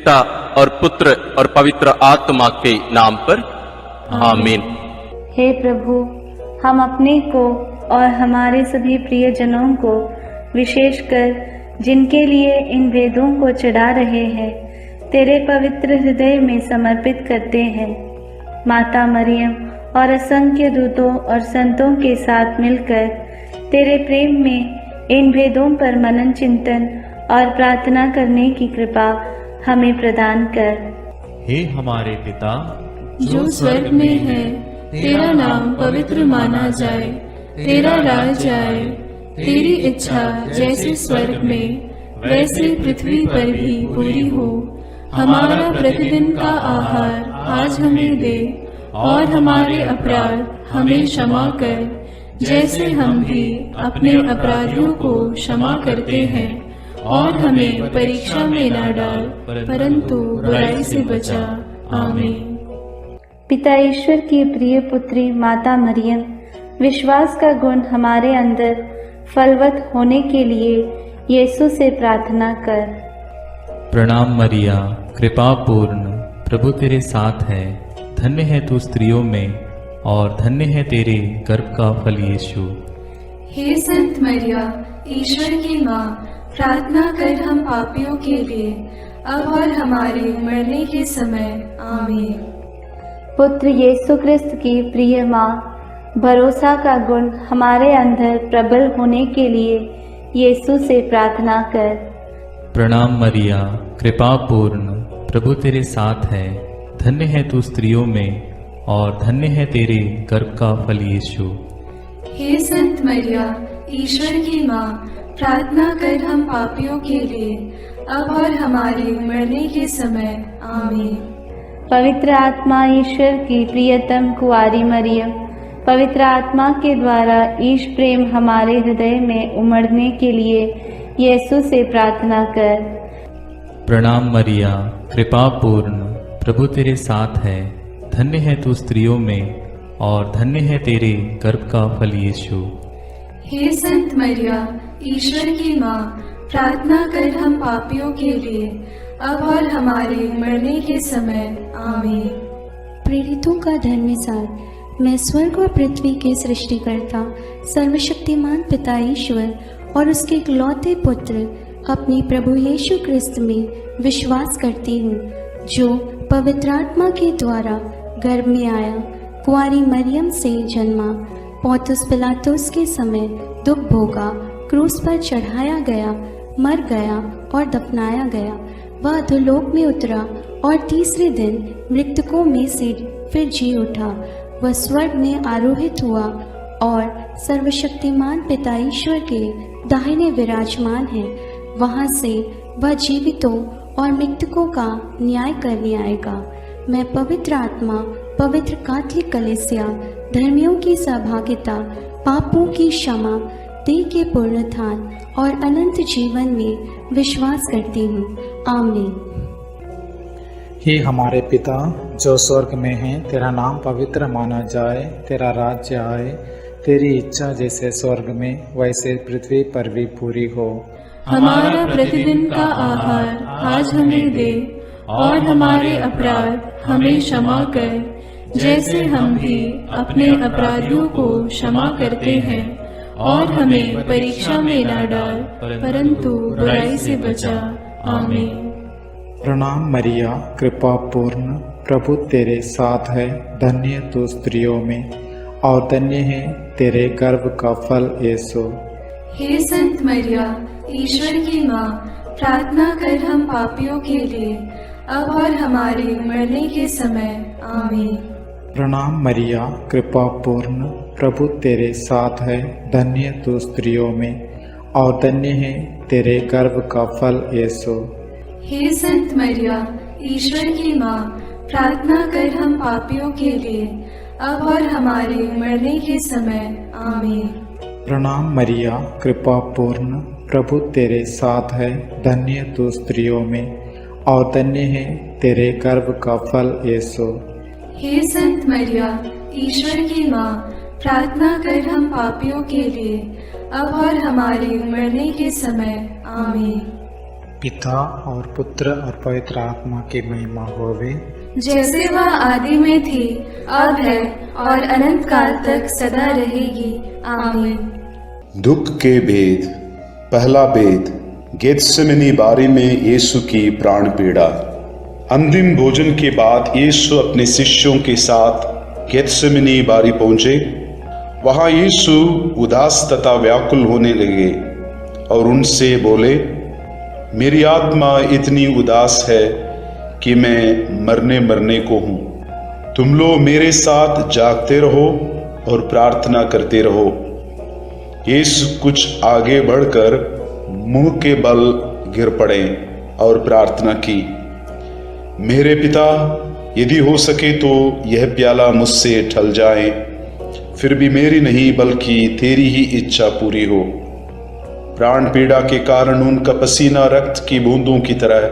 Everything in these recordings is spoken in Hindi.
पिता और पुत्र और पवित्र आत्मा के नाम पर आमीन। हे प्रभु, हम अपने को और हमारे सभी प्रियजनों को, विशेषकर जिनके लिए इन वेदों को चढ़ा रहे हैं, तेरे पवित्र हृदय में समर्पित करते हैं। माता मरियम और असंख्य दूतों और संतों के साथ मिलकर तेरे प्रेम में इन भेदों पर मनन चिंतन और प्रार्थना करने की कृपा हमें प्रदान कर। हे हमारे पिता जो स्वर्ग में है, तेरा नाम पवित्र माना जाए, तेरा राज आए, तेरी इच्छा जैसे स्वर्ग में वैसे पृथ्वी पर भी पूरी हो। हमारा प्रतिदिन का आहार आज हमें दे, और हमारे अपराध हमें क्षमा कर, जैसे हम भी अपने अपराधियों को क्षमा करते हैं, और हमें परीक्षा में न डाल, परंतु बुराई से बचा। आमीन। पिता ईश्वर की प्रिय पुत्री माता मरियम, विश्वास का गुण हमारे अंदर फलवत होने के लिए यीशु से प्रार्थना कर। प्रणाम मरिया, कृपा पूर्ण, प्रभु तेरे साथ है। धन्य है तू स्त्रियों में, और धन्य है तेरे गर्भ का फल यीशु। हे संत मरिया, ईश्वर की माँ, प्रार्थना कर हम पापियों के लिए, अब और हमारे मरने के समय। आमीन। पुत्र यीशु क्रिस्त की प्रिय माँ, भरोसा का गुण हमारे अंदर प्रबल होने के लिए यीशु से प्रार्थना कर। प्रणाम मरिया, कृपा पूर्ण, प्रभु तेरे साथ है। धन्य है तू स्त्रियों में, और धन्य है तेरे गर्भ का फल यीशु। हे संत मरिया, ईश्वर की माँ, प्रार्थना कर हम पापियों के लिए, अब और हमारे मरने के समय। आमीन। पवित्र आत्मा ईश्वर की प्रियतम कुंवारी मरियम, पवित्र आत्मा के द्वारा ईश प्रेम हमारे हृदय में उमड़ने के लिए यीशु से प्रार्थना कर। प्रणाम मरिया, कृपा पूर्ण, प्रभु तेरे साथ है। धन्य है तू स्त्रियों में, और धन्य है तेरे गर्भ का फल यीशु। हे संत मरिया, ईश्वर की माँ, प्रार्थना कर हम पापियों के लिए, अब और हमारे मरने के समय। आमीन। प्रेरितों का धर्मसार। मैं स्वर्ग और पृथ्वी के सृष्टिकर्ता सर्वशक्तिमान पिता ईश्वर और उसके इकलौते पुत्र अपने प्रभु यीशु क्रिस्त में विश्वास करती हूँ, जो पवित्र आत्मा के द्वारा गर्भ में आया, कुंवारी मरियम से जन्मा, पौंतुस पिलातुस के समय दुख भोगा, क्रूस पर चढ़ाया गया, मर गया और दफनाया गया। वह अधोलोक में उतरा और तीसरे दिन मृतकों में से फिर जी उठा। वह स्वर्ग में आरोहित हुआ और सर्वशक्तिमान पिता ईश्वर के दाहिने विराजमान है। वहाँ से वह जीवितों और मृतकों का न्याय करने आएगा। मैं पवित्र आत्मा, पवित्र कैथोलिक कलीसिया, धर्मियों की सहभागिता, पापों की क्षमा, देह के पुनरुत्थान और अनंत जीवन में विश्वास करती हूँ। आमीन। हे हमारे पिता जो स्वर्ग में है, तेरा नाम पवित्र माना जाए, तेरा राज्य आए, तेरी इच्छा जैसे स्वर्ग में वैसे पृथ्वी पर भी पूरी हो। हमारा प्रतिदिन का आहार आज हमें दे, और हमारे अपराध हमें क्षमा कर, जैसे हम भी अपने अपराधियों को क्षमा करते हैं, और हमें परीक्षा में न डाल, परंतु बुराई से बचा। आमीन। प्रणाम मरिया, कृपा पूर्ण, प्रभु तेरे साथ है। धन्य तू स्त्रियों में, और धन्य है तेरे गर्भ का फल यीशु। हे संत मरिया, ईश्वर की माँ, प्रार्थना कर हम पापियों के लिए, अब और हमारे मरने के समय। आमीन। प्रणाम मरिया, कृपा पूर्ण, प्रभु तेरे साथ है। धन्य तू स्त्रियों में, और धन्य है तेरे गर्भ का फल यीशु। हे संत मरिया, ईश्वर की माँ, प्रार्थना कर हम पापियों के लिए, अब और हमारे मरने के समय। आमीन। प्रणाम मरिया, कृपा पूर्ण, प्रभु तेरे साथ है। धन्य तू स्त्रियों में, और धन्य है तेरे गर्भ का फल यीशु। हे संत मरिया, ईश्वर की माँ, प्रार्थना कर हम पापियों के लिए, अब और हमारे मरने के समय। आमीन। पिता और पुत्र और पवित्र आत्मा की महिमा होवे, जैसे वह आदि में थी, अब है और अनंत काल तक सदा रहेगी। आमीन। दुख के भेद। पहला भेद, गेत्सेमनी बारी में यीशु की प्राण पीड़ा। अंतिम भोजन के बाद यीशु अपने शिष्यों के साथ गेत्सेमनी बारी पहुंचे। वहां यीशु उदास तथा व्याकुल होने लगे और उनसे बोले, मेरी आत्मा इतनी उदास है कि मैं मरने को हूं। तुम लोग मेरे साथ जागते रहो और प्रार्थना करते रहो। यीशु कुछ आगे बढ़कर मुंह के बल गिर पड़े और प्रार्थना की, मेरे पिता, यदि हो सके तो यह प्याला मुझसे टल जाए, फिर भी मेरी नहीं बल्कि तेरी ही इच्छा पूरी हो। प्राण पीड़ा के कारण उनका पसीना रक्त की बूंदों की तरह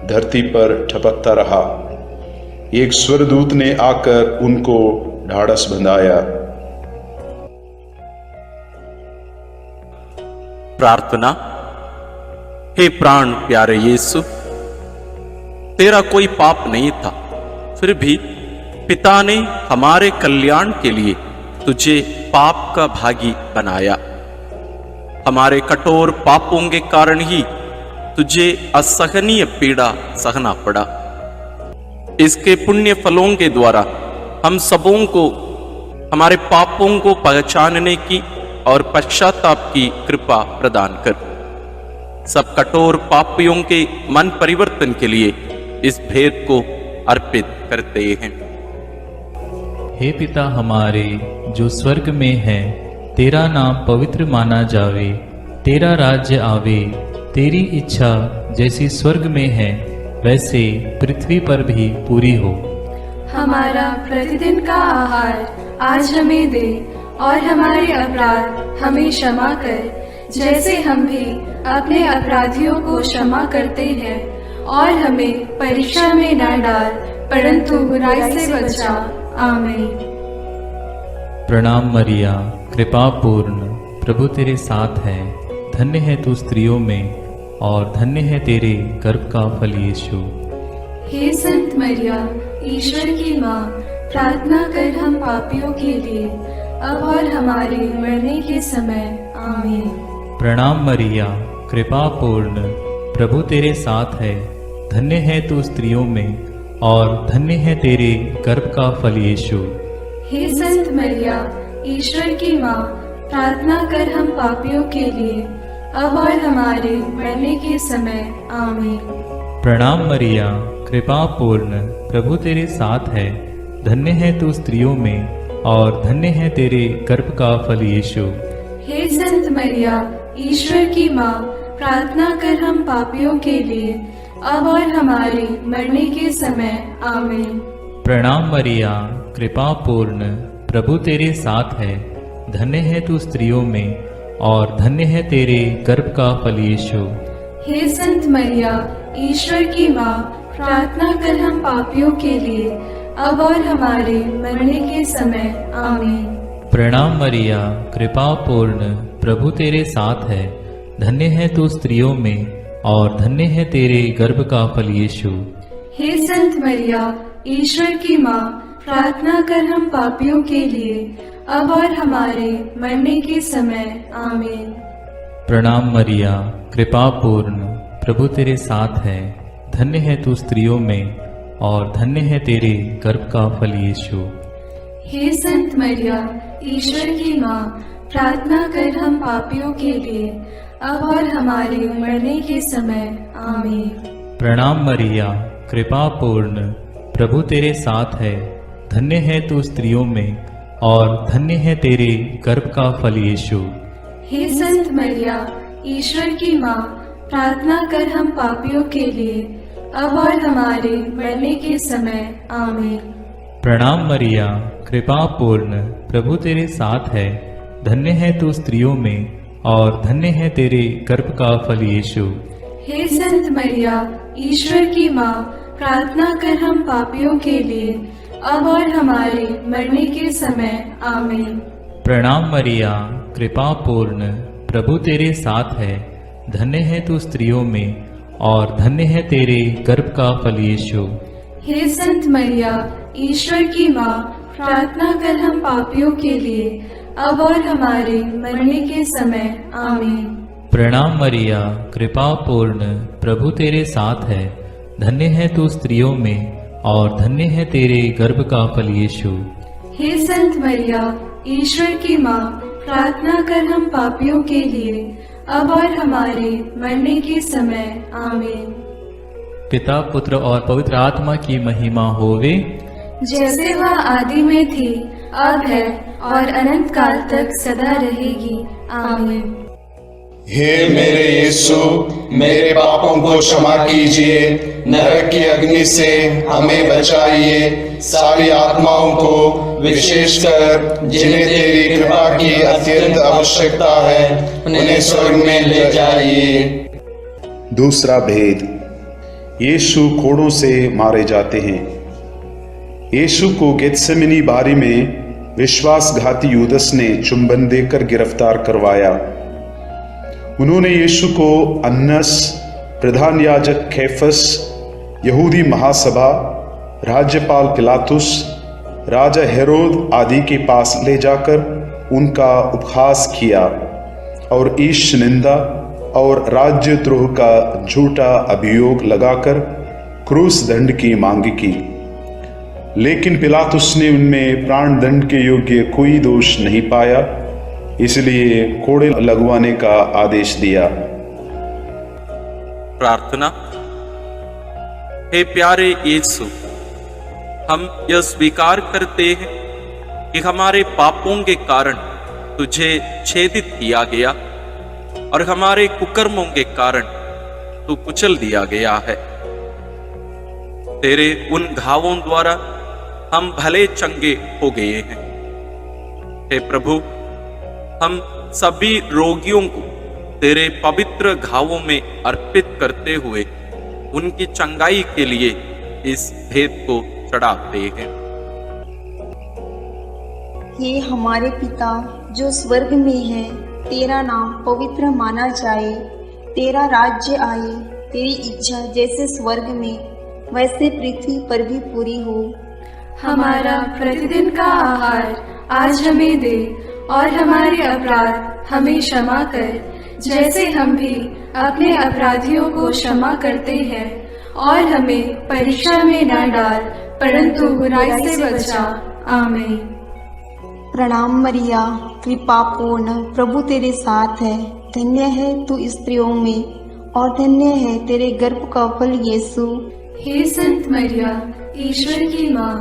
धरती पर टपकता रहा। एक स्वर्गदूत ने आकर उनको ढाढ़स बंधाया। प्रार्थना। हे प्राण प्यारे यीशु, तेरा कोई पाप नहीं था, फिर भी पिता ने हमारे कल्याण के लिए तुझे पाप का भागी बनाया। हमारे कठोर पापों के कारण ही तुझे असहनीय पीड़ा सहना पड़ा। इसके पुण्य फलों के द्वारा हम सबों को हमारे पापों को पहचानने की और पश्चाताप की कृपा प्रदान कर। सब कठोर पापियों के मन परिवर्तन के लिए इस भेद को अर्पित करते हैं। हे पिता हमारे जो स्वर्ग में है, तेरा नाम पवित्र माना जावे, तेरा राज्य आवे, तेरी इच्छा जैसी स्वर्ग में है वैसे पृथ्वी पर भी पूरी हो। हमारा प्रतिदिन का आहार आज हमें दे, और हमारे अपराध हमें क्षमा कर, जैसे हम भी अपने अपराधियों को क्षमा करते हैं, और हमें परीक्षा में न डाल, परंतु बुराई से बचा। आमीन। प्रणाम मरिया, कृपा पूर्ण, प्रभु तेरे साथ है। धन्य है तू स्त्रियों में और धन्य है तेरे गर्भ का फल यीशु। हे संत मरिया, ईश्वर की माँ, प्रार्थना कर हम पापियों के लिए, अब और हमारे मरने के समय। आमीन। प्रणाम मरिया, कृपा पूर्ण, प्रभु तेरे साथ है। धन्य है तू स्त्रियों में और धन्य है तेरे गर्भ का फल यीशु। हे संत मरिया, ईश्वर की माँ, प्रार्थना कर हम पापियों के लिए, अब और हमारे मरने के समय। आमीन। प्रणाम मरिया, कृपा पूर्ण, प्रभु तेरे साथ है। धन्य है तू स्त्रियों में और धन्य है तेरे गर्भ का फल यीशु। हे संत मरिया, ईश्वर की माँ, प्रार्थना कर हम पापियों के लिए, अब और हमारे मरने के समय। आमीन। प्रणाम मरिया, कृपा पूर्ण, प्रभु तेरे साथ है। धन्य है तू स्त्रियों में और धन्य है तेरे गर्भ का फल यीशु। हे संत मरिया, ईश्वर की माँ, प्रार्थना कर हम पापियों के लिए, अब और हमारे मरने के समय। आमीन। प्रणाम मरिया, कृपा पूर्ण, प्रभु तेरे साथ है। धन्य है तू स्त्रियों में और धन्य है तेरे गर्भ का फल यीशु। हे संत मरिया, ईश्वर की माँ, प्रार्थना कर हम पापियों के लिए, अब और हमारे मरने के समय। आमीन। प्रणाम मरिया, कृपा पूर्ण, प्रभु तेरे साथ है। धन्य है तू स्त्रियों में और धन्य है तेरे गर्भ का फल यीशु। हे संत मरिया, ईश्वर की माँ, प्रार्थना कर हम पापियों के लिए, अब और हमारे मरने के समय। आमीन। प्रणाम मरिया, कृपा पूर्ण, प्रभु तेरे साथ है। धन्य है तू स्त्रियों में और धन्य है तेरे गर्भ का फल यीशु। हे संत मरिया, ईश्वर की माँ, प्रार्थना कर हम पापियों के लिए, अब और हमारे मरने के समय। आमीन। प्रणाम मरिया, कृपा पूर्ण, प्रभु तेरे साथ है। धन्य है तू स्त्रियों में और धन्य है तेरे गर्भ का फल यीशु। हे संत मरिया, ईश्वर की माँ, प्रार्थना कर हम पापियों के लिए, अब और हमारे मरने के समय। आमीन। प्रणाम मरिया, कृपा पूर्ण, प्रभु तेरे साथ है। धन्य है तू स्त्रियों में और धन्य है तेरे गर्भ का फल यीशु। हे संत मरिया, ईश्वर की माँ, प्रार्थना कर हम पापियों के लिए, अब और हमारे मरने के समय। आमीन। प्रणाम मरिया, कृपा पूर्ण, प्रभु तेरे साथ है। धन्य है तू स्त्रियों में और धन्य है तेरे गर्भ का फल यीशु। हे संत मरिया, ईश्वर की माँ, प्रार्थना कर हम पापियों के लिए, अब और हमारे मरने के समय। आमीन। पिता, पुत्र और पवित्र आत्मा की महिमा होवे, जैसे वह आदि में थी, अब है और अनंत काल तक सदा रहेगी। आमीन। हे मेरे यीशु, मेरे पापों को क्षमा कीजिए, नरक की अग्नि से हमें बचाइए, सारी आत्माओं को, विशेषकर जिन्हें तेरी कृपा की अत्यंत आवश्यकता है, उन्हें स्वर्ग में ले जाइए। दूसरा भेद, यीशु कोड़ों से मारे जाते हैं। यीशु को गेत्सेमनी बारी में विश्वासघाती यूदस ने चुंबन देकर गिरफ्तार करवाया। उन्होंने यीशु को अन्नस, प्रधान याजक कैफस, यहूदी महासभा, राज्यपाल पिलातुस, राजा हेरोद आदि के पास ले जाकर उनका उपहास किया और ईश निंदा और राज्यद्रोह का झूठा अभियोग लगाकर क्रूस दंड की मांग की। लेकिन पिलातुस ने उनमें प्राण दंड के योग्य कोई दोष नहीं पाया, इसलिए कोड़े लगवाने का आदेश दिया। प्रार्थना। हे प्यारे यीशु, हम यह स्वीकार करते हैं कि हमारे पापों के कारण तुझे छेदित किया गया और हमारे कुकर्मों के कारण तू कुचल दिया गया है। तेरे उन घावों द्वारा हम भले चंगे हो गए हैं। हे प्रभु, हम सभी रोगियों को तेरे पवित्र घावों में अर्पित करते हुए उनकी चंगाई के लिए इस भेद को चढ़ाते हैं। हे हमारे पिता जो स्वर्ग में है, तेरा नाम पवित्र माना जाए, तेरा राज्य आए, तेरी इच्छा जैसे स्वर्ग में वैसे पृथ्वी पर भी पूरी हो। हमारा प्रतिदिन का आहार आज हमें दे और हमारे अपराध हमें क्षमा कर, जैसे हम भी अपने अपराधियों को क्षमा करते हैं, और हमें परीक्षा में न डाल, परंतु बुराई से बचा। आमीन। प्रणाम मरिया, कृपा पूर्ण, प्रभु तेरे साथ है। धन्य है तू स्त्रियों में और धन्य है तेरे गर्भ का फल यीशु। हे संत मरिया, ईश्वर की माँ,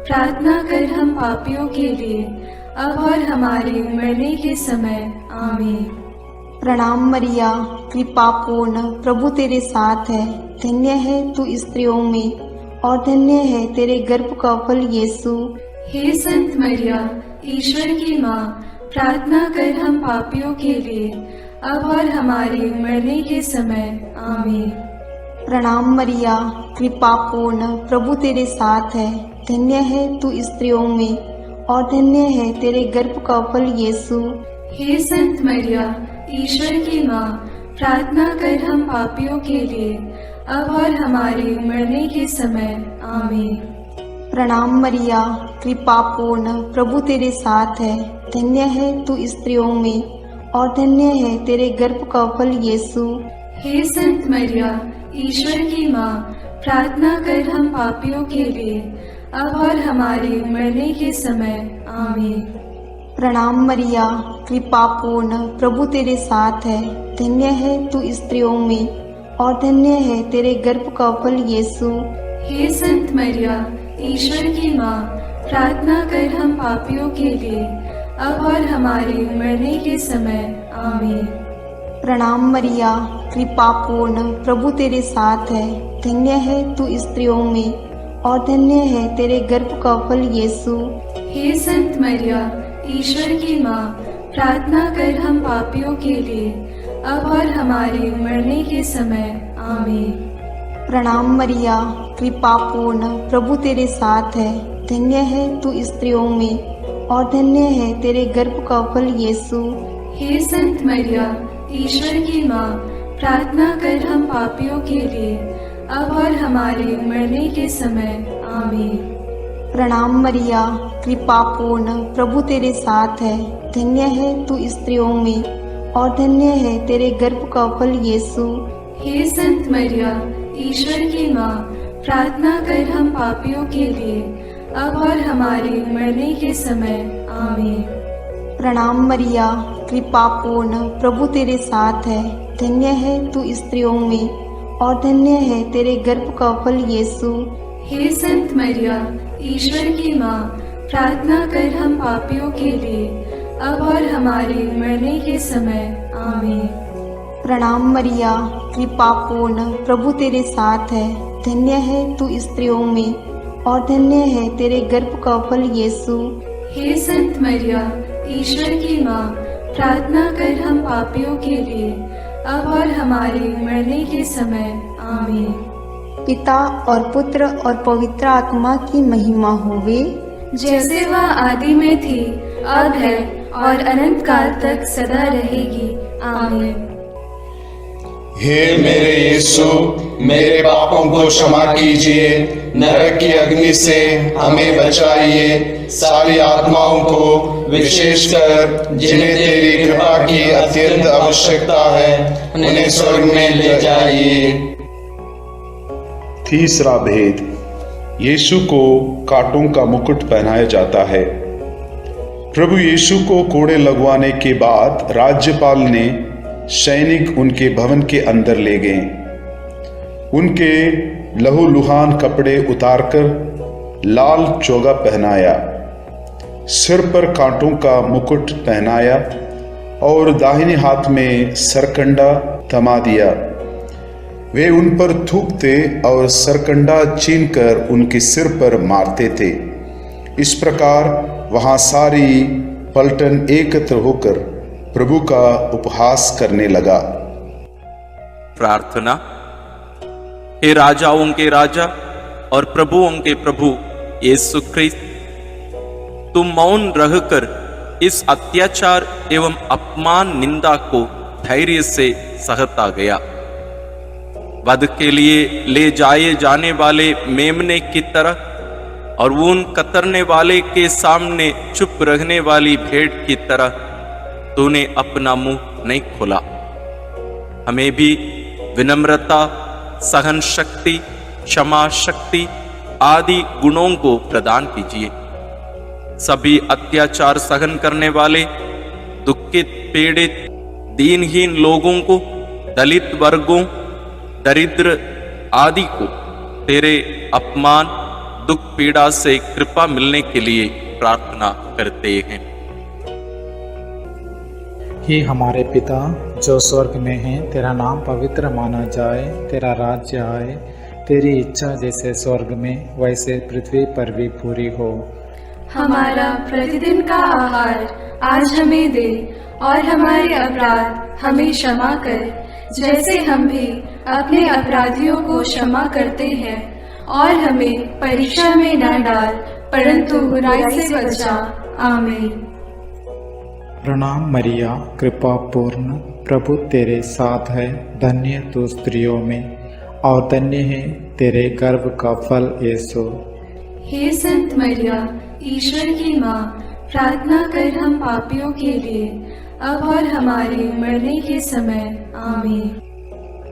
प्रार्थना कर हम पापियों के लिए, अब और हमारे मरने के समय। आमीन। प्रणाम मरिया, कृपा पूर्ण, प्रभु तेरे साथ है। धन्य है तू स्त्रियों में और धन्य है तेरे गर्भ का फल यीशु। हे संत मरिया, ईश्वर की माँ, प्रार्थना कर हम पापियों के लिए, अब और हमारे मरने के समय। आमीन। प्रणाम मरिया, कृपा पूर्ण, प्रभु तेरे साथ है। धन्य है तू स्त्रियों में और धन्य है तेरे गर्भ का फल यीशु। हे संत मरिया, ईश्वर की माँ, प्रार्थना कर हम पापियों के लिए, अब और हमारे मरने के समय। आमीन। प्रणाम मरिया, कृपा पूर्ण, प्रभु तेरे साथ है। धन्य है तू स्त्रियों में और धन्य है तेरे गर्भ का फल यीशु। हे संत मरिया, ईश्वर की माँ, प्रार्थना कर हम पापियों के लिए, अब और हमारे मरने के समय। आमीन। प्रणाम मरिया, कृपा पूर्ण, प्रभु तेरे साथ है। धन्य है तू स्त्रियों में और धन्य है तेरे गर्भ का फल यीशु। हे संत मरिया, ईश्वर की माँ, प्रार्थना कर हम पापियों के लिए, अब और हमारे मरने के समय। आमीन। प्रणाम मरिया, कृपा पूर्ण, प्रभु तेरे साथ है। धन्य है तू स्त्रियों में और धन्य है तेरे गर्भ का फल यीशु। हे संत मरिया, ईश्वर की माँ, प्रार्थना कर हम पापियों के लिए, अब और हमारे मरने के समय। आमीन। प्रणाम मरिया, कृपा पूर्ण, प्रभु तेरे साथ है। धन्य है तू स्त्रियों में और धन्य है तेरे गर्भ का फल यीशु। हे संत मरिया, ईश्वर की माँ, प्रार्थना कर हम पापियों के लिए, अब और हमारे मरने के समय। आमीन। प्रणाम मरिया, कृपा पूर्ण, प्रभु तेरे साथ है। धन्य है तू स्त्रियों में और धन्य है तेरे गर्भ का फल यीशु। हे संत मरिया, ईश्वर की माँ, प्रार्थना कर हम पापियों के लिए, अब और हमारे मरने के समय। आमीन। प्रणाम मरिया, कृपा पूर्ण, प्रभु तेरे साथ है। धन्य है तू स्त्रियों में और धन्य है तेरे गर्भ का फल यीशु। हे संत मरिया, ईश्वर की माँ, प्रार्थना कर हम पापियों के लिए, अब और हमारे मरने के समय। आमीन। प्रणाम मरिया, कृपा पूर्ण, प्रभु तेरे साथ है। धन्य है तू स्त्रियों में और धन्य है तेरे गर्भ का फल यीशु। हे संत मरिया, ईश्वर की माँ, प्रार्थना कर हम पापियों के लिए, अब और हमारे मरने के समय। आमीन। पिता और पुत्र और पवित्र आत्मा की महिमा होवे, जैसे वह आदि में थी, अब है और अनंत काल तक सदा रहेगी। आमीन। हे मेरे यीशु, मेरे पापों को क्षमा कीजिए, नरक की अग्नि से हमें बचाइए, सारी आत्माओं को विशेषकर जिन्हें तेरी कृपा की अत्यंत आवश्यकता है, उन्हें स्वर्ग में ले जाइए। तीसरा भेद, यीशु को कांटों का मुकुट पहनाया जाता है। प्रभु यीशु को कोड़े लगवाने के बाद राज्यपाल ने सैनिक उनके भवन के अंदर ले गए। उनके लहूलुहान कपड़े उतारकर लाल चोगा पहनाया, सिर पर कांटों का मुकुट पहनाया और दाहिने हाथ में सरकंडा थमा दिया। वे उन पर थूकते और सरकंडा छीनकर उनके सिर पर मारते थे। इस प्रकार वहां सारी पलटन एकत्र होकर प्रभु का उपहास करने लगा। प्रार्थना। हे राजाओं के राजा और प्रभुओं के प्रभु यीशु ख्रिस्त, तुम मौन रहकर इस अत्याचार एवं अपमान निंदा को धैर्य से सहता गया। वध के लिए ले जाए जाने वाले मेमने की तरह और ऊन कतरने वाले के सामने चुप रहने वाली भेड़ की तरह तूने अपना मुंह नहीं खोला। हमें भी विनम्रता, सहन शक्ति, क्षमा शक्ति आदि गुणों को प्रदान कीजिए। सभी अत्याचार सहन करने वाले, दुखित, पीड़ित, दीनहीन लोगों को, दलित वर्गों, दरिद्र आदि को तेरे अपमान, दुख, पीड़ा से कृपा मिलने के लिए प्रार्थना करते हैं। हे हमारे पिता जो स्वर्ग में है, तेरा नाम पवित्र माना जाए, तेरा राज्य आए, तेरी इच्छा जैसे स्वर्ग में वैसे पृथ्वी पर भी पूरी हो। हमारा प्रतिदिन का आहार आज हमें दे और हमारे अपराध हमें क्षमा कर, जैसे हम भी अपने अपराधियों को क्षमा करते हैं, और हमें परीक्षा में न डाल, परंतु बुराई से बचा। आमीन। प्रणाम मरिया, कृपा पूर्ण, प्रभु तेरे साथ है। धन्य तू स्त्रियों में और धन्य है तेरे गर्भ का फल यीशु। हे संत मरिया, ईश्वर की माँ, प्रार्थना कर हम पापियों के लिए, अब और हमारे मरने के समय। आमीन।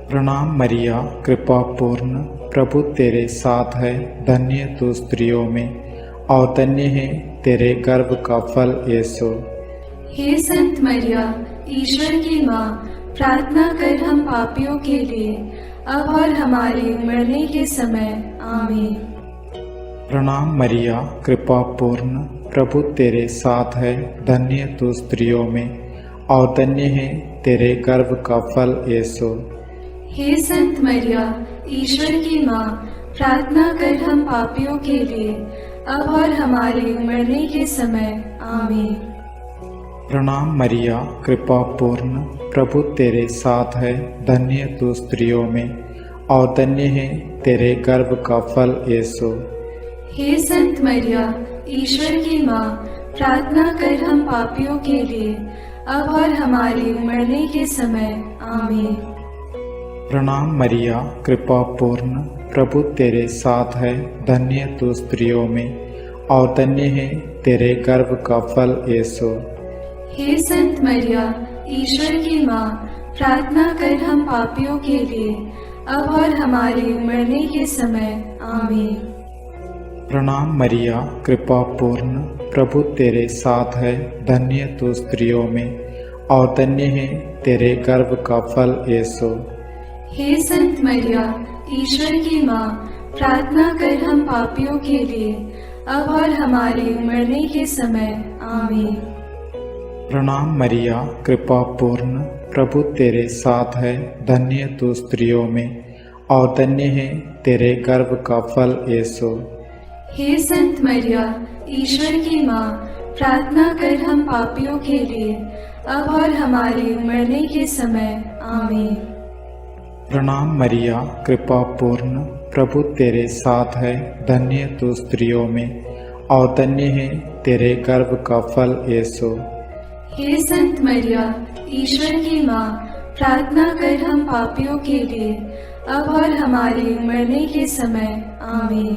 प्रणाम मरिया, कृपा पूर्ण, प्रभु तेरे साथ है। धन्य तू स्त्रियों में और धन्य है तेरे गर्भ का फल यीशु। हे संत मरिया, ईश्वर की माँ, प्रार्थना कर हम पापियों के लिए, अब और हमारे मरने के समय। आमीन। प्रणाम मरिया, कृपा पूर्ण, प्रभु तेरे साथ है। धन्य तू स्त्रियों में और धन्य है तेरे गर्भ का फल यीशु। हे संत मरिया, ईश्वर की माँ, प्रार्थना कर हम पापियों के लिए, अब और हमारे मरने के समय। आमीन। प्रणाम मरिया, कृपा पूर्ण, प्रभु तेरे साथ है। धन्य तू स्त्रियों में और धन्य है तेरे गर्भ का फल यीशु। हे संत मरिया, ईश्वर की माँ, प्रार्थना कर हम पापियों के लिए, अब और हमारे मरने के समय। आमीन। प्रणाम मरिया, कृपा पूर्ण, प्रभु तेरे साथ है, धन्य तू स्त्रियों में और धन्य है तेरे गर्भ का फल यीशु। हे संत मरिया, ईश्वर की माँ, प्रार्थना कर हम पापियों के लिए, अब और हमारे मरने के समय। आमीन। प्रणाम मरिया, कृपा पूर्ण, प्रभु तेरे साथ है, धन्य तू स्त्रियों में और धन्य है तेरे गर्भ का फल यीशु। हे संत मरिया, ईश्वर की माँ, प्रार्थना कर हम पापियों के लिए, अब और हमारे मरने के समय। आमीन। प्रणाम मरिया, कृपा पूर्ण, प्रभु तेरे साथ है, धन्य तू स्त्रियों में और धन्य है तेरे गर्भ का फल यीशु। हे संत मरिया, ईश्वर की माँ, प्रार्थना कर हम पापियों के लिए, अब और हमारे मरने के समय। आमीन। प्रणाम मरिया, कृपा पूर्ण, प्रभु तेरे साथ है, धन्य तू स्त्रियों में और धन्य है तेरे गर्भ का फल यीशु। हे संत मरिया, ईश्वर की माँ, प्रार्थना कर हम पापियों के लिए, अब और हमारे मरने के समय। आमीन।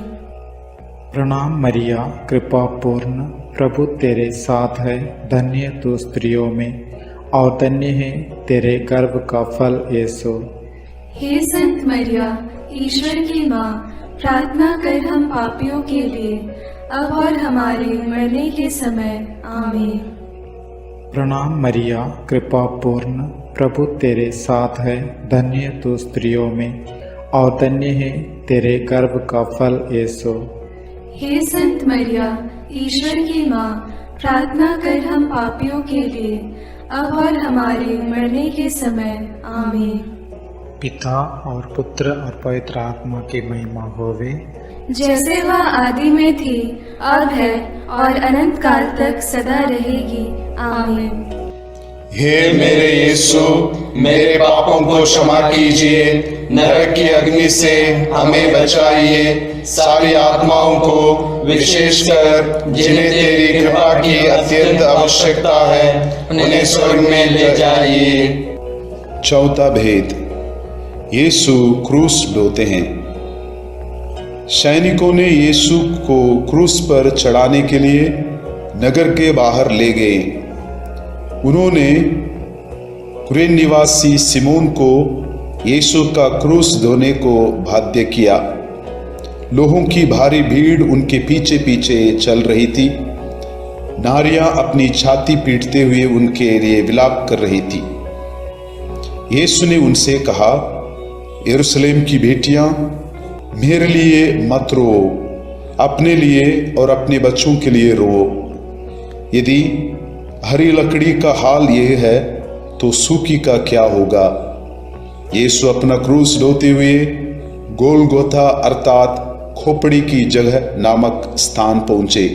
प्रणाम मरिया, कृपा पूर्ण, प्रभु तेरे साथ है, धन्य तू स्त्रियों में और धन्य है तेरे गर्भ का फल यीशु। हे संत मरिया, ईश्वर की माँ, प्रार्थना कर हम पापियों के लिए, अब और हमारे मरने के समय। आमीन। प्रणाम मरिया, कृपा पूर्ण, प्रभु तेरे साथ है, धन्य तू स्त्रियों में और धन्य है तेरे गर्भ का फल यीशु। हे संत मरिया, ईश्वर की माँ, प्रार्थना कर हम पापियों के लिए, अब और हमारे मरने के समय। आमीन। पिता और पुत्र और पवित्र आत्मा की महिमा होवे, जैसे वह आदि में थी, अब है और अनंत काल तक सदा रहेगी। आमीन। हे मेरे यीशु, मेरे पापों को क्षमा कीजिए, नरक की अग्नि से हमें बचाइए, सारी आत्माओं को, विशेषकर जिन्हें तेरी कृपा की अत्यंत आवश्यकता है, उन्हें स्वर्ग में ले जाइए। चौथा भेद, यीशु क्रूस ढोते हैं। सैनिकों ने यीशु को क्रूस पर चढ़ाने के लिए नगर के बाहर ले गए। उन्होंने कुरेन निवासी सिमोन को यीशु का क्रूस ढोने को बाध्य किया। लोगों की भारी भीड़ उनके पीछे पीछे चल रही थी। नारियां अपनी छाती पीटते हुए उनके लिए विलाप कर रही थी। यीशु ने उनसे कहा, यरूशलेम की बेटियां, मेरे लिए मत रो, अपने लिए और अपने बच्चों के लिए रो। यदि हरी लकड़ी का हाल यह है तो सूखी का क्या होगा। यीशु अपना क्रूस ढोते हुए गोलगोथा अर्थात खोपड़ी की जगह नामक स्थान पहुंचे।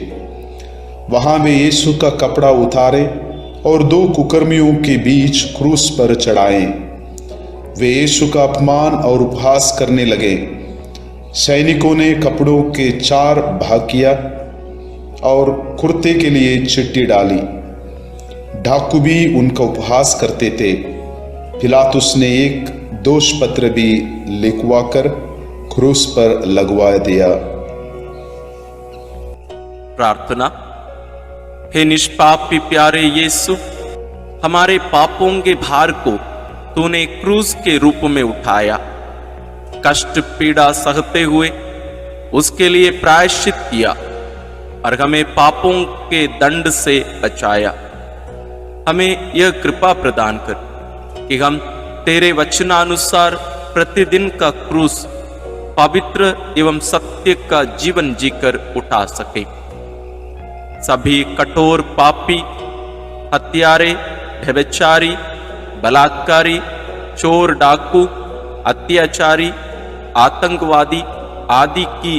वहां वे यीशु का कपड़ा उतारे और दो कुकर्मियों के बीच क्रूस पर चढ़ाए। वे यीशु का अपमान और उपहास करने लगे। सैनिकों ने कपड़ों के 4 भाग किया और कुर्ते के लिए चिट्ठी डाली। डाकू भी उनका उपहास करते थे। पिलातुस ने एक दोष पत्र भी लिखवाकर क्रूस पर लगवा दिया। प्रार्थना। हे निष्पापी प्यारे यीशु, हमारे पापों के भार को तूने क्रूस के रूप में उठाया। कष्ट पीड़ा सहते हुए उसके लिए प्रायश्चित किया और हमें पापों के दंड से बचाया। हमें यह कृपा प्रदान कर कि हम तेरे वचनानुसार प्रतिदिन का क्रूस पवित्र एवं सत्य का जीवन जीकर उठा सके। सभी कठोर पापी, हत्यारे, व्यभिचारी, बलात्कारी, चोर, डाकू, अत्याचारी, आतंकवादी आदि की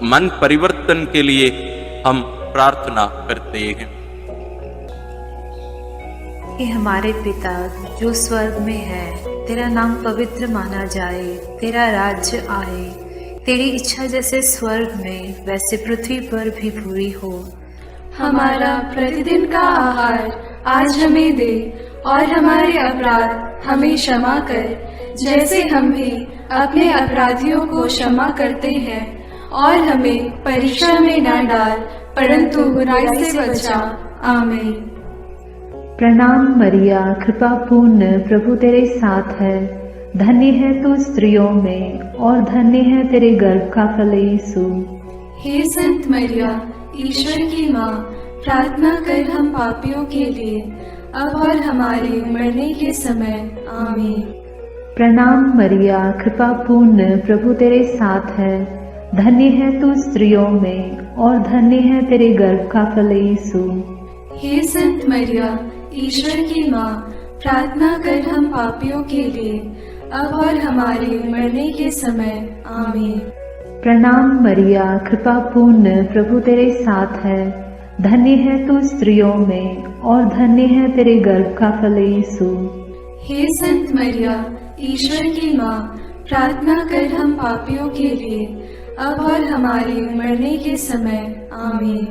मन परिवर्तन के लिए हम प्रार्थना करते हैं। हे हमारे पिता जो स्वर्ग में है, तेरा नाम पवित्र माना जाए, तेरा राज्य आए, तेरी इच्छा जैसे स्वर्ग में वैसे पृथ्वी पर भी पूरी हो। हमारा प्रतिदिन का आहार आज हमें दे और हमारे अपराध हमें क्षमा कर, जैसे हम भी अपने अपराधियों को क्षमा करते हैं, और हमें परीक्षा में न डाल, परंतु बुराई से बचा। आमीन। प्रणाम मरिया, कृपा पूर्ण, प्रभु तेरे साथ है। धन्य है तू स्त्रियों में, और धन्य है तेरे गर्भ का फल यीशु। हे संत मरिया, ईश्वर की माँ, प्रार्थना कर हम पापियों के लिए, अब और हमारे मरने के समय। आमीन। प्रणाम मरिया, कृपा पूर्ण, प्रभु तेरे साथ है। धन्य है तू स्त्रियों में, और धन्य है तेरे गर्भ का फल यीशु। हे संत मरिया, ईश्वर की माँ, प्रार्थना कर हम पापियों के लिए, अब और हमारे मरने के समय। आमीन। प्रणाम मरिया, कृपा पूर्ण, प्रभु तेरे साथ है। धन्य है तू स्त्रियों में, और धन्य है तेरे गर्भ का फल यीशु। हे संत मरिया, ईश्वर की माँ, प्रार्थना कर हम पापियों के लिए, अब और हमारे मरने के समय। आमीन।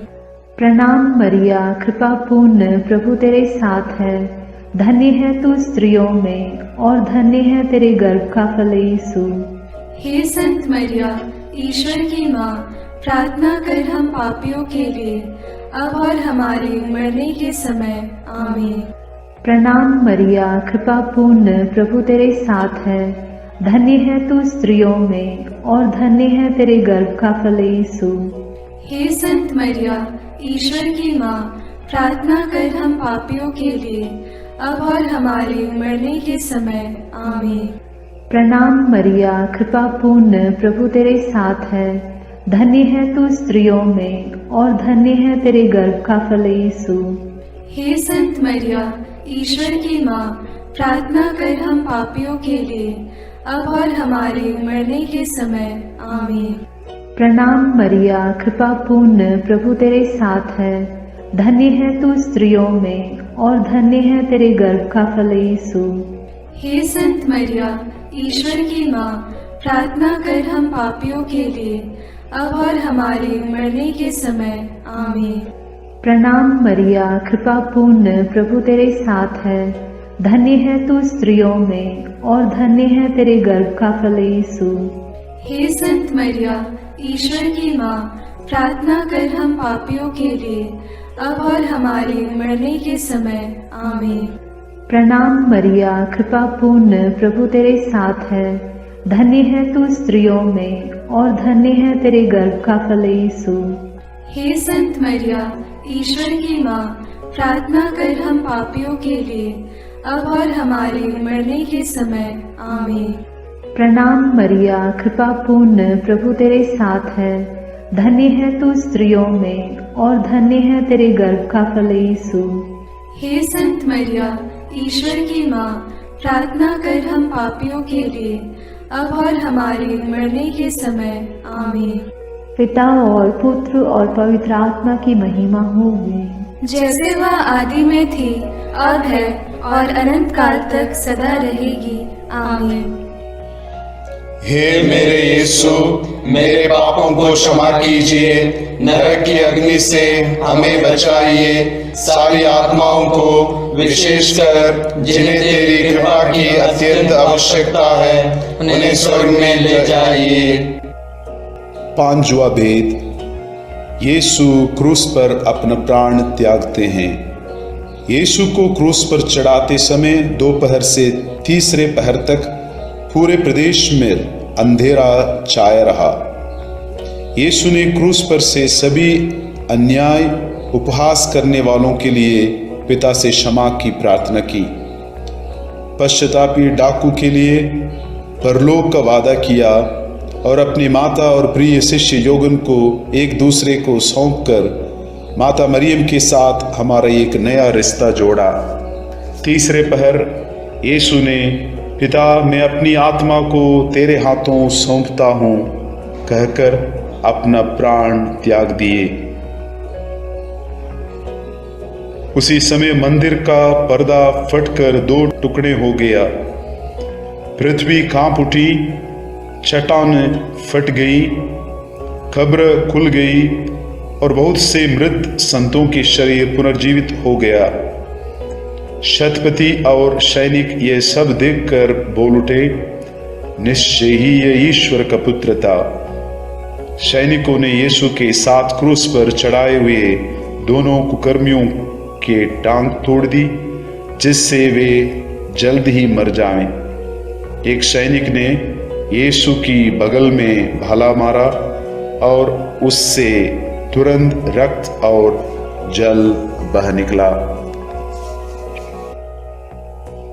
प्रणाम मरिया, कृपा पूर्ण, प्रभु तेरे साथ है। धन्य है तू स्त्रियों में, और धन्य है तेरे गर्भ का फल यीशु। हे संत मरिया, ईश्वर की माँ, प्रार्थना कर हम पापियों के लिए, अब और हमारे मरने के समय। आमीन। प्रणाम मरिया, कृपा पूर्ण, प्रभु तेरे साथ है। धन्य है तू स्त्रियों में, और धन्य है तेरे गर्भ का फल यीशु। हे संत मरिया, ईश्वर की माँ, प्रार्थना कर हम पापियों के लिए, अब और हमारे मरने के समय। आमीन। प्रणाम मरिया, कृपा पूर्ण, प्रभु तेरे साथ है। धन्य है तू स्त्रियों में, और धन्य है तेरे गर्भ का फल यीशु। हे संत मरिया, ईश्वर की माँ, प्रार्थना कर हम पापियों के लिए, अब और हमारे मरने के समय। आमीन। प्रणाम मरिया, कृपा पूर्ण, प्रभु तेरे साथ है। धन्य है तू स्त्रियों में, और धन्य है तेरे गर्भ का फल यीशु। हे संत मरिया, ईश्वर की माँ, प्रार्थना कर हम पापियों के लिए, अब और हमारे मरने के समय। आमीन। प्रणाम मरिया, कृपा पूर्ण, प्रभु तेरे साथ है। धन्य है तू स्त्रियों में, और धन्य है तेरे गर्भ का फल यीशु। हे संत मरिया, ईश्वर की माँ, प्रार्थना कर हम पापियों के लिए, अब और हमारे मरने के समय। आमीन। प्रणाम मरिया, कृपा पूर्ण, प्रभु तेरे साथ है। धन्य है तू स्त्रियों में, और धन्य है तेरे गर्भ का फल यीशु। हे संत मरिया, ईश्वर की माँ, प्रार्थना कर हम पापियों के लिए, अब और हमारे मरने के समय। आमीन। प्रणाम मरिया, कृपा पूर्ण, प्रभु तेरे साथ है। धन्य है तू स्त्रियों में, और धन्य है तेरे गर्भ का फल यीशु। हे संत मरिया, ईश्वर की माँ, प्रार्थना कर हम पापियों के लिए, अब और हमारे मरने के समय। आमीन। पिता और पुत्र और पवित्र आत्मा की महिमा होगी, जैसे वह आदि में थी, अब है, और अनंत काल तक सदा रहेगी। आमीन। हे मेरे यीशु, मेरे पापों को क्षमा कीजिए, नरक की अग्नि से हमें बचाइए, सारी आत्माओं को, विशेषकर जिन्हें तेरी कृपा की अत्यंत आवश्यकता है, उन्हें स्वर्ग में ले जाइए। पांचवा भेद, यीशु क्रूस पर अपना प्राण त्यागते हैं। यीशु को क्रूस पर चढ़ाते समय दोपहर से तीसरे पहर तक पूरे प्रदेश में अंधेरा छाया रहा। यीशु ने क्रूस पर से सभी अन्याय उपहास करने वालों के लिए पिता से क्षमा की प्रार्थना की। पश्चातापी डाकू के लिए परलोक का वादा किया और अपनी माता और प्रिय शिष्य योगन को एक दूसरे को सौंपकर माता मरियम के साथ हमारा एक नया रिश्ता जोड़ा। तीसरे पहर यीशु ने पिता, मैं अपनी आत्मा को तेरे हाथों सौंपता हूँ कहकर अपना प्राण त्याग दिए। उसी समय मंदिर का पर्दा फटकर दो टुकड़े हो गया। पृथ्वी कांप उठी, चट्टान फट गई, कब्र खुल गई और बहुत से मृत संतों के शरीर पुनर्जीवित हो गया। शतपति और सैनिक ये सब देखकर बोल उठे, निश्चय ही ये ईश्वर का पुत्र था। सैनिकों ने यीशु के साथ क्रूस पर चढ़ाए हुए दोनों कुकर्मियों के टांग तोड़ दी, जिससे वे जल्द ही मर जाएं। एक सैनिक ने यीशु की बगल में भाला मारा और उससे तुरंत रक्त और जल बह निकला।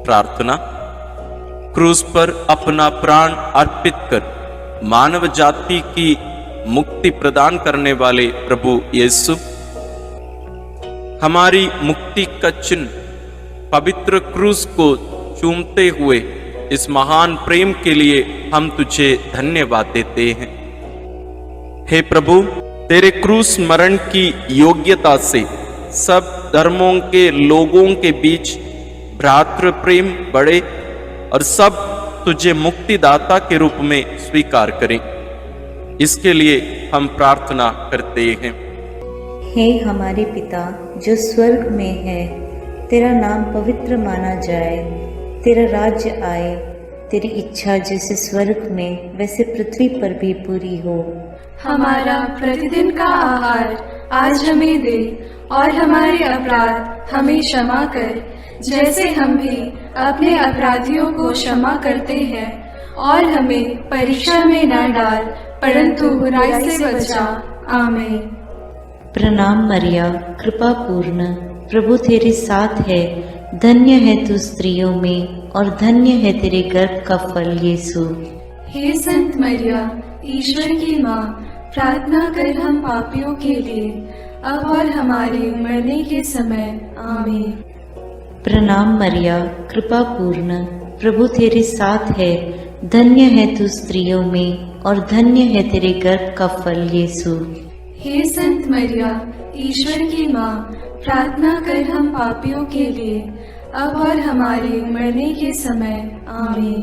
प्रार्थना। क्रूस पर अपना प्राण अर्पित कर मानव जाति की मुक्ति प्रदान करने वाले प्रभु यीशु, हमारी मुक्ति का चिन्ह पवित्र क्रूस को चूमते हुए इस महान प्रेम के लिए हम तुझे धन्यवाद देते हैं। हे प्रभु, तेरे क्रूस मरण की योग्यता से सब धर्मों के लोगों के बीच भ्रातृ प्रेम बढ़े और सब तुझे मुक्तिदाता के रूप में स्वीकार करें। इसके लिए हम प्रार्थना करते हैं। हे हमारे पिता जो स्वर्ग में है, तेरा नाम पवित्र माना जाए, तेरा राज्य आए, तेरी इच्छा जैसे स्वर्ग में वैसे पृथ्वी पर भी पूरी हो। हमारा प्रतिदिन का आहार आज हमें दे और हमारे अपराध हमें क्षमा कर, जैसे हम भी अपने अपराधियों को क्षमा करते हैं, और हमें परीक्षा में न डाल परंतु बुराई से बचा। आमीन। प्रणाम मरिया, कृपा पूर्ण, प्रभु तेरे साथ है, धन्य है तू स्त्रियों में और धन्य है तेरे गर्भ का फल यीशु। हे संत मरिया, ईश्वर की माँ, प्रार्थना कर हम पापियों के लिए अब और हमारे मरने के समय। आमीन। प्रणाम मरिया, कृपा पूर्ण, प्रभु तेरे साथ है, धन्य है तू स्त्रियों में और धन्य है तेरे गर्भ का फल यीशु। हे संत मरिया, ईश्वर की माँ, प्रार्थना कर हम पापियों के लिए अब और हमारे मरने के समय। आमीन।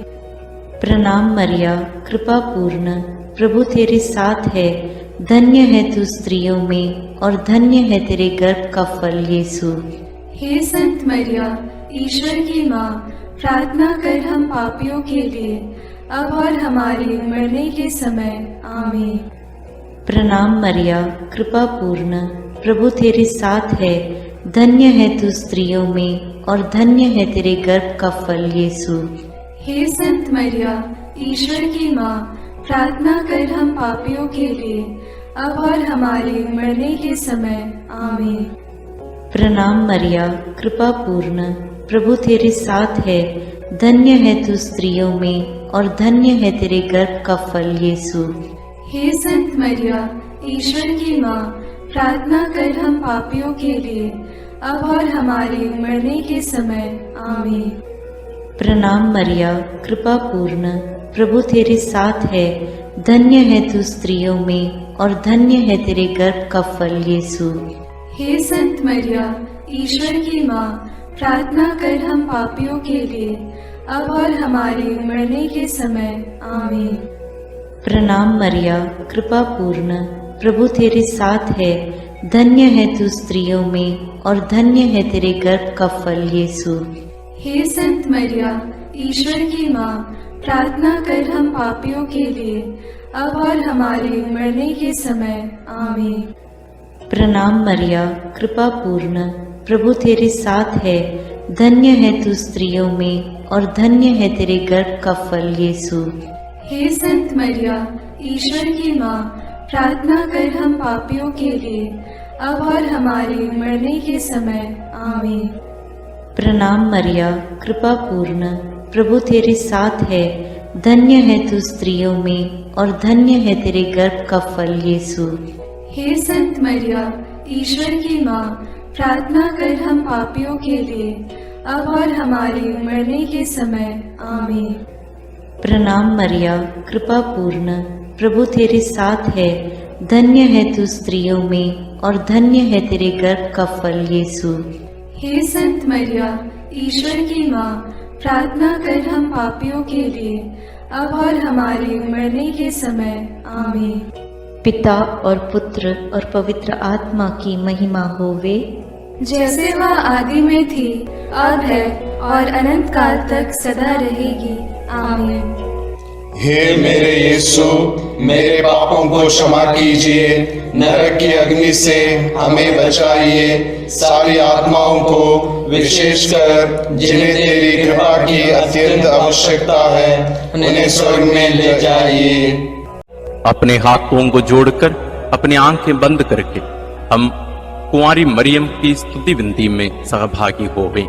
प्रणाम मरिया, कृपा पूर्ण, प्रभु तेरे साथ है, धन्य है तू स्त्रियों में और धन्य है तेरे गर्भ का फल यीशु। हे संत मरिया, ईश्वर की माँ, प्रार्थना कर हम पापियों के लिए अब और हमारे मरने के समय। आमीन। प्रणाम मरिया, कृपा पूर्ण, प्रभु तेरे साथ है, धन्य है तू स्त्रियों में और धन्य है तेरे गर्भ का फल यीशु। हे संत मरिया, ईश्वर की माँ, प्रार्थना कर हम पापियों के लिए अब और हमारे मरने के समय। आमीन। प्रणाम मरिया, कृपा पूर्ण, प्रभु तेरे साथ है, धन्य है तू स्त्रियों में और धन्य है तेरे गर्भ का फल यीशु। हे संत मरिया, ईश्वर की माँ, प्रार्थना कर हम पापियों के लिए अब और हमारे मरने के समय। आमीन। प्रणाम मरिया, कृपा पूर्ण, प्रभु तेरे साथ है, धन्य है तू स्त्रियों में और धन्य है तेरे गर्भ का फल यीशु। हे संत मरिया, ईश्वर की माँ, प्रार्थना कर हम पापियों के लिए अब और हमारे मरने के समय। आमीन। प्रणाम मरिया, कृपा पूर्ण, प्रभु तेरे साथ है, धन्य है तू स्त्रियों में और धन्य है तेरे गर्भ का फल यीशु। हे संत मरिया, ईश्वर की माँ, प्रार्थना कर हम पापियों के लिए अब और हमारे मरने के समय। आमीन। प्रणाम मरिया, कृपा पूर्ण, प्रभु तेरे साथ है, धन्य है तू स्त्रियों में और धन्य है तेरे गर्भ का फल यीशु। हे संत मरिया, ईश्वर की माँ, प्रार्थना कर हम पापियों के लिए अब और हमारे मरने के समय। आमीन। प्रणाम मरिया, कृपा पूर्ण, प्रभु तेरे साथ है, धन्य है तू स्त्रियों में और धन्य है तेरे गर्भ का फल यीशु। हे संत मरिया, ईश्वर की माँ, प्रार्थना कर हम पापियों के लिए अब और हमारे मरने के समय। आमीन। प्रणाम मरिया, कृपा पूर्ण, प्रभु तेरे साथ है, धन्य है तू स्त्रियों में और धन्य है तेरे गर्भ का फल यीशु। हे संत मरिया, ईश्वर की माँ, प्रार्थना कर हम पापियों के लिए अब और हमारे मरने के समय। आमीन। पिता और पुत्र और पवित्र आत्मा की महिमा होवे, जैसे वह आदि में थी, अब है और अनंत काल तक सदा रहेगी। आमीन। हे मेरे यीशु, मेरे पापों को क्षमा कीजिए, नरक की अग्नि से हमें बचाइए, सारी आत्माओं को विशेषकर जिन्हें तेरी कृपा की अत्यंत आवश्यकता है उन्हें स्वर्ग में ले जाइए। अपने हाथों को जोड़कर अपनी आंखें बंद करके हम कुंवारी मरियम की स्तुति विनती में सहभागी होवें।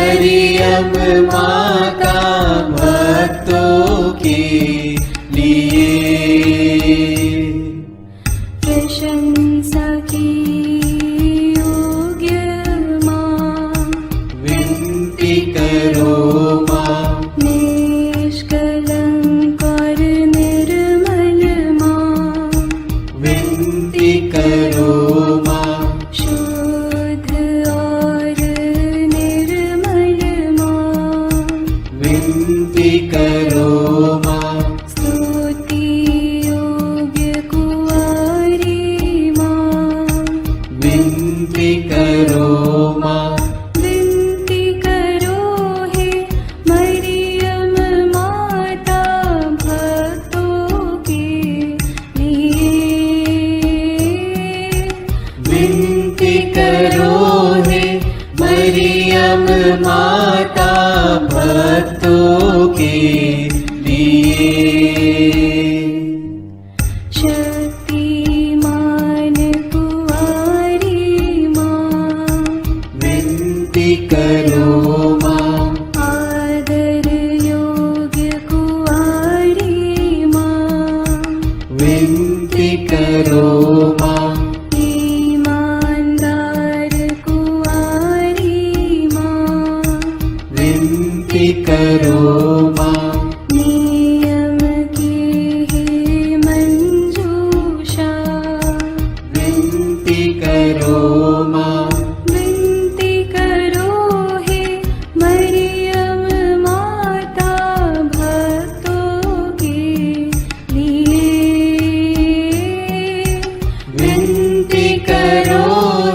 मरियम माता भक्तों के लिए। प्रशंसा की योग्य माँ, विनती करो माँ। निष्कलंक और निर्मल माँ, विनती करो माँ। शुद्ध और निर्मल माँ, विनती करो माँ। स्तुति योग्य कुंवारी माँ, विनती करो माँ। विनती करो हे मरियम माता भक्तों के लिए। विनती करो हे मरियम माता भक्तों के लिए। शक्तिमान कुंवारी माँ, विनती करो माँ। आदर योग्य कुंवारी माँ, विनती करो माँ। ईमानदार कुंवारी माँ, विनती करो माँ। नियम की है मंजूषा, विनती करो माँ। विनती करो हे मरियम माता भक्तों के लिए। विनती करो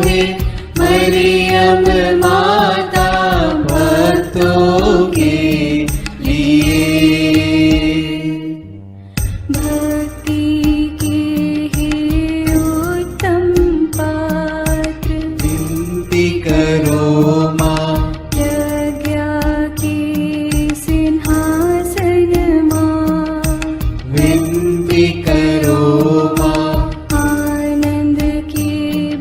हे मरियम माता भक्तों के लिए। भक्ति के हे उत्तम पात्र, विनती करो माँ। प्रज्ञा के सिंहासन माँ, विनती करो माँ। आनंद के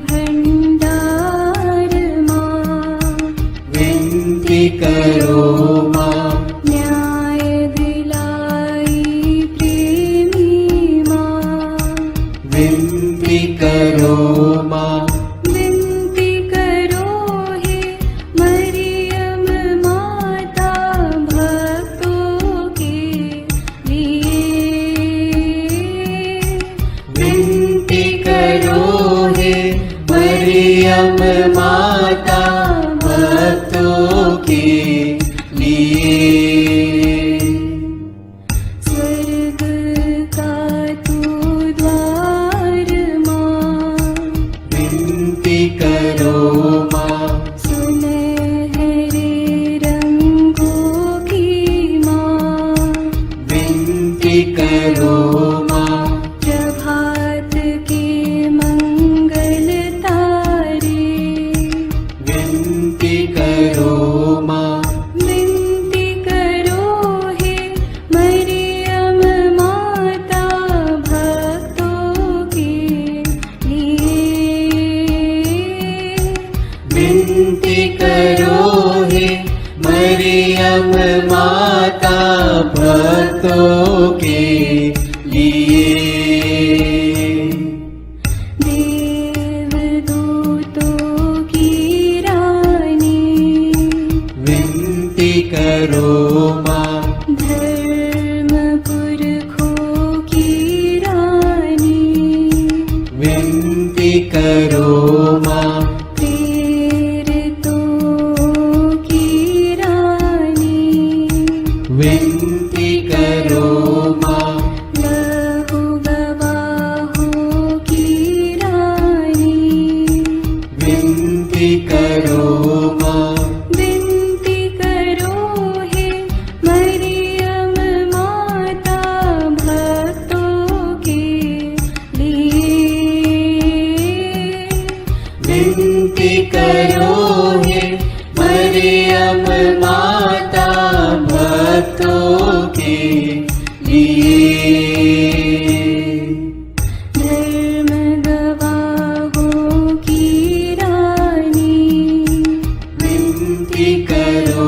भंडार माँ, विनती करो माँ। न्याय दिलाई प्रेमी माँ, विनती करो माँ। विनती करो हे मरियम माता भक्तों के लिए। विनती करो हे मरियम माता भक्तों के लिए। स्वर्ग का तू द्वार माँ, विनती करो माँ। सुनहरे रंगों की माँ, विनती करो माँ। प्रभात के मंगल तारे, विनती करो माँ। विनती करो हे मरियम माता भक्तों के लिए। विनती करो हे मरियम माता भक्तों के लिए। देवदूतों की रानी, विनती करो माँ। धर्म पुरखों की रानी, विनती करो माँ। प्रेरितों की रानी, विनती करो माँ। लहू गवाहों की रानी, विनती करो माँ। विनती करो हे मरियम माता भक्तों के लिए। विनती करो हे मरियम माता भक्तों के लिए। धर्म गवाहों की रानी, विनती करो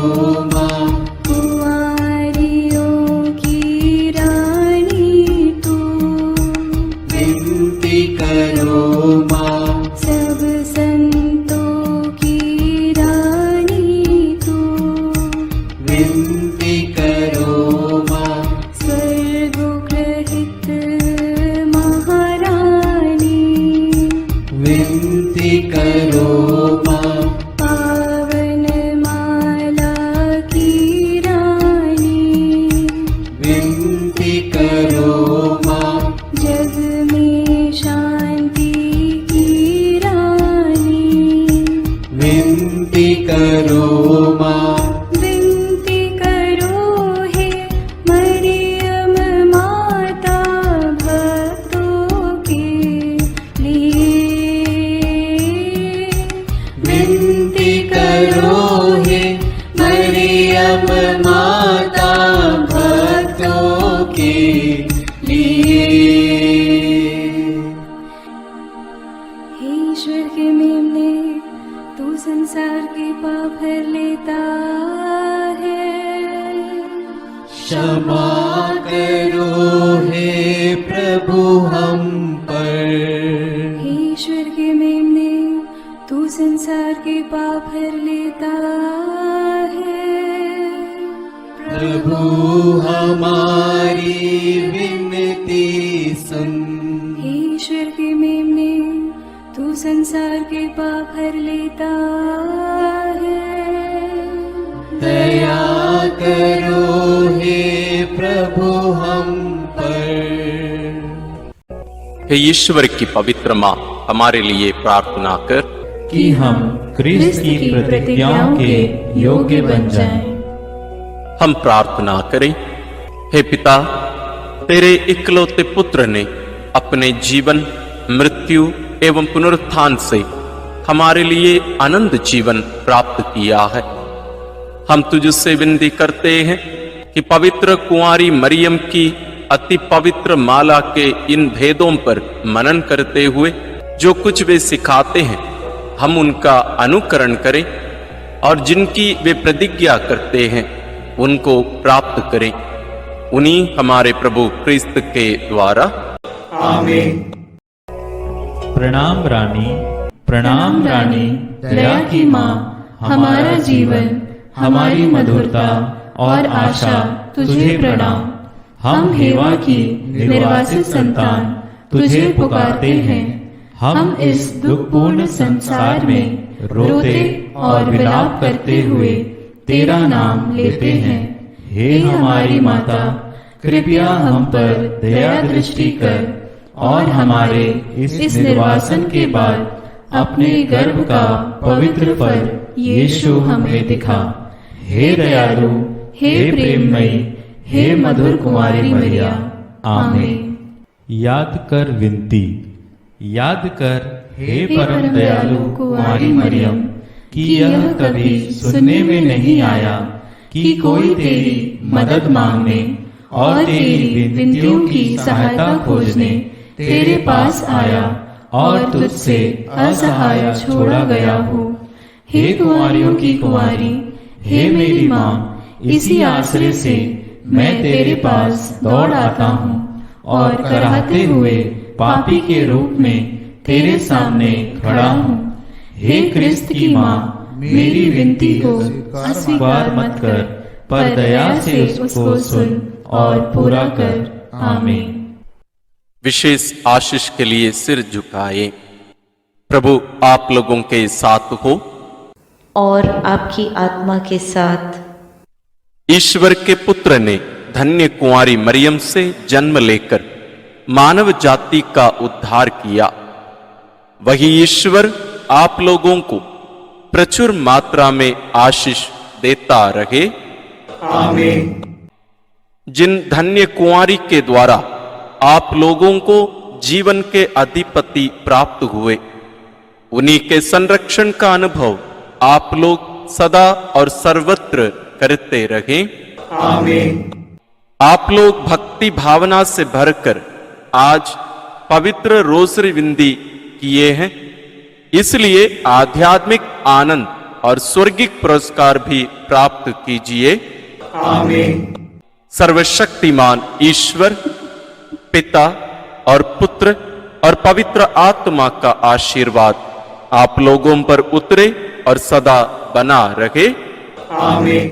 करो माँ। पावन माला की रानी, विनती करो माँ। जग में शांति की रानी, विनती करो माँ। विनती करो हे मरियम माता भक्तों के लिए। विनती करो हे मरियम माता भक्तों के लिए। हे ईश्वर के मेमने, तू संसार के पाप हर लेता है। क्षमा करो हे प्रभु हम पर। हे ईश्वर के मेमने, तू संसार के पाप हर लेता है। प्रभु हमारी विनती सुन। हे ईश्वर के मेमने, तू संसार के पाप हर लेता है। दया करो हे प्रभु हम पर। हे ईश्वर की पवित्र माँ, हमारे लिए प्रार्थना कर कि हम क्रिस्त की प्रतिज्ञाओं के योग्य बन जाएं। हम प्रार्थना करें। हे पिता, तेरे इकलौते पुत्र ने अपने जीवन, मृत्यु एवं पुनरुत्थान से हमारे लिए अनंत जीवन प्राप्त किया है। हम तुझसे विनती करते हैं कि पवित्र कुंवारी मरियम की अति पवित्र माला के इन भेदों पर मनन करते हुए जो कुछ वे सिखाते हैं, हम उनका अनुकरण करें और जिनकी वे प्रतिज्ञा करते हैं उनको प्राप्त करें। उन्हीं हमारे प्रभु क्रिस्त के द्वारा। आमीन। प्रणाम रानी, प्रणाम रानी, दया की माँ, हमारा जीवन, हमारी मधुरता और आशा तुझे प्रणाम। हम हेवा की निर्वासित संतान तुझे पुकारते हैं। हम इस दुखपूर्ण संसार में रोते और विलाप करते हुए तेरा नाम लेते हैं। हे हमारी माता, कृपया हम पर दया दृष्टि कर और हमारे इस निर्वासन के बाद अपने गर्भ का पवित्र फल यीशु हमें दिखा। हे दयालु, हे प्रेममयी, हे मधुर कुमारी मरिया। आमीन। याद कर विनती। याद कर हे परम दयालु कुमारी मरियम, कि यह कभी सुनने में नहीं आया कि कोई तेरी मदद मांगने और तेरी विनतियों की सहायता खोजने तेरे पास आया और तुझसे असहाय छोड़ा गया हो। हे कुंवारियों की कुंवारी, हे मेरी माँ, इसी आश्रय से मैं तेरे पास दौड़ आता हूँ और कराहते हुए पापी के रूप में तेरे सामने खड़ा हूँ। हे क्रिस्त की माँ, मेरी विनती को अस्वीकार मत कर, पर दया से उसको सुन और पूरा कर। आमीन। विशेष आशीष के लिए सिर झुकाए। प्रभु आप लोगों के साथ हो और आपकी आत्मा के साथ। ईश्वर के पुत्र ने धन्य कुंवारी मरियम से जन्म लेकर मानव जाति का उद्धार किया। वही ईश्वर आप लोगों को प्रचुर मात्रा में आशीष देता रहे। आमीन। जिन धन्य कुंवारी के द्वारा आप लोगों को जीवन के अधिपति प्राप्त हुए, उन्हीं के संरक्षण का अनुभव आप लोग सदा और सर्वत्र करते रहें। आमीन। आप लोग भक्ति भावना से भरकर आज पवित्र रोसरी विंदी किए हैं, इसलिए आध्यात्मिक आनंद और स्वर्गिक पुरस्कार भी प्राप्त कीजिए। आमीन। सर्वशक्तिमान ईश्वर पिता और पुत्र और पवित्र आत्मा का आशीर्वाद आप लोगों पर उतरे और सदा बना रहे। आमीन।